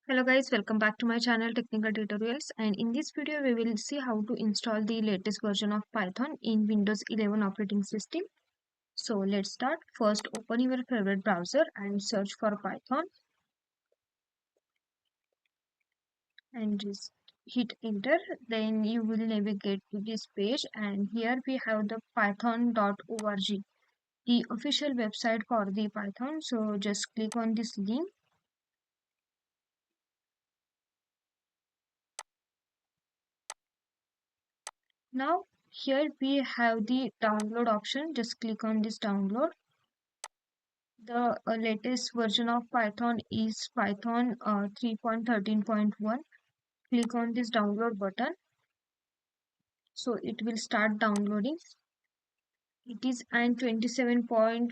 Hello guys, welcome back to my channel Technical Tutorials, and in this video we will see how to install the latest version of Python in Windows 11 operating system. So let's start. First open your favorite browser and search for Python and just hit enter. Then you will navigate to this page, and here we have the python.org, the official website for the Python. So just click on this link. Now here we have the download option. Just click on this download. The latest version of Python is Python 3.13.1. Click on this download button. So it will start downloading. It is an 27.4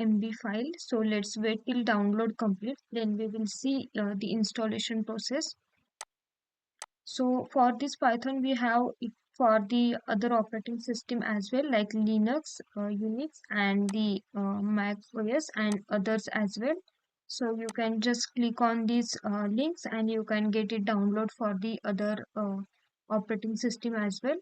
MB file. So let's wait till download complete. Then we will see the installation process. So for this Python, we have it for the other operating system as well, like Linux, Unix, and the Mac OS and others as well. So you can just click on these links and you can get it download for the other operating system as well.